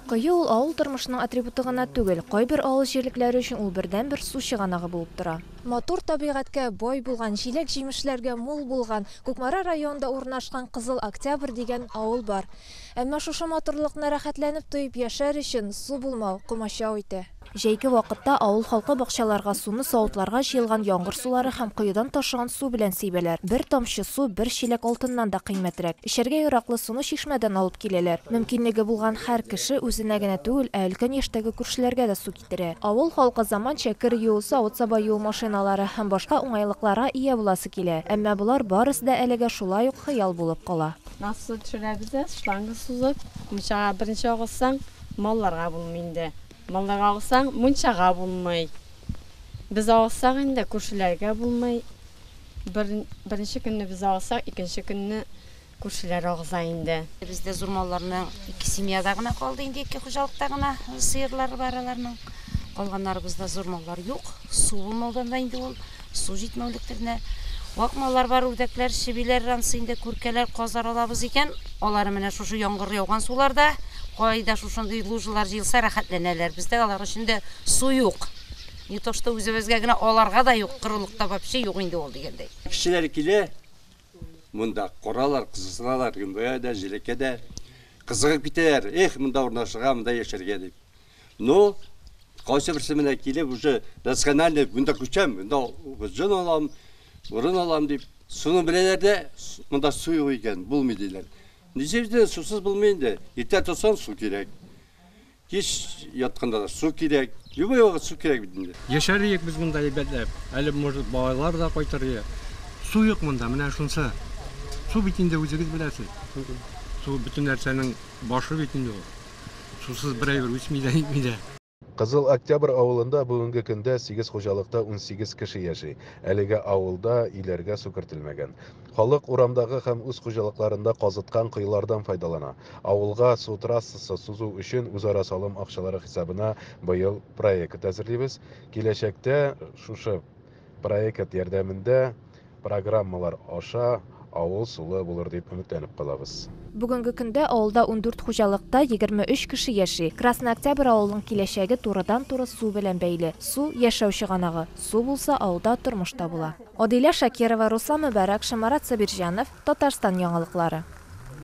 Кыю ул авыл тормышының атрибуты гына түгел, кайбер авыл җирлекләре өчен ул бердән-бер су чыганагы булып тора. Матур табигатькә бай булган, җиләк-җимешләргә мул булган, Кукмара районында урнашкан Кызыл Октябрь дигән авыл бар. Әмма шушы матурлыкны рәхәтләнеп тоеп яшәр өчен су булмау комачау итә. Җәйге вакытта авыл халкы бакчаларга суны савытларга җыелган яңгыр сулары һәм кыюдан ташыган су белән сибәләр. Бер тамчы су бер чиләк алтыннан да кыйммәтрәк. Эчәргә яраклы суны чишмәдән алып киләләр. Мөмкинлеге булган һәр кеше үзенә генә түгел, ә өлкән яшьтәге күршеләргә дә су китерә. Авыл халкы заманча кер юу, савыт-саба юу машиналары һәм башка уңайлыкларга ия буласы килә. Әмма булар барысы да әлегә шулай ук хыял булып кала. Насыл төшерәбез, шлангы сузып, мунчага беренче агылсаң, малларга булмый инде. Малларга агылсаң, мунчага булмый. Без агылсак инде күршеләргә булмый. Беренче көнне без агылсак, икенче көнне күршеләр агыза инде. Бездә зур малларның ике семьяда гына калды инде, ике хуҗалыкта гына сыерлар бар аларның. Калганнарыбызда зур маллар юк. Су булмаудан да инде ул су җитмәүлектерне. Вак маллар бар, үрдәкләр, чебиләр, рансы инде күркәләр, казар алабыз икән. Алар менә шушы яңгыр яуган суларда, кайда шушындый лужалар җыелса рәхәтләнәләр. Бездә алар өчен дә су юк. Не то что үзебезгә генә аларга да юк, кырылыкта вообще юк инде ул дигәндәй. Кешеләр килә, монда коралар, кызсыналар, гымбаядә, җилеккәдә кызыгып китәләр. Эх, монда урнашырга, монда яшәргә дип. Ну, кайсы берсе менә килеп, уже национальный монда күчәм, монда җан алам, урын алам дип, суны беләләр дә, монда су юк икән, булмый диләр. Ничектә сусыз булмый инде? Иртә тотсаң су кирәк. Кич ятканда да су кирәк. Любой вакыт су кирәк бит инде. Яшәрик без монда әйбәтләп. Әле может балалар да кайтырга. Су юк монда, менә шунсы. Су бит инде үзегез беләсез. Су бөтен нәрсәнең башы бит инде ул. Сусыз берәр үсми дә, итми дә. Кызыл Октябрь авылында бүгенге көндә 8 хуҗалыкта 18 кеше яши. Әлегә авылда иләргә су кертелмәгән. Халык урамдагы һәм үз хуҗалыкларында казыткан кыйлардан файдалана. Авылга су трассасы сузу өчен үзара салым акчалары хисабына быел проект әзерлибез. Киләчәктә шушы проект ярдәмендә программалар аша авыл сулы булыр дип өметләнеп калабыз. Бүгенге көндә авылда 14 хуҗалыкта 23 кеше яши. Красный Октябрь авылының киләчәге турыдан-туры су белән бәйле. Су яшәү чыганагы. Су булса авылда тормышта була. Адилә Шакирова, Руслан Мөбарәк, Шамарат Сабирҗанов, Татарстан яңалыклары.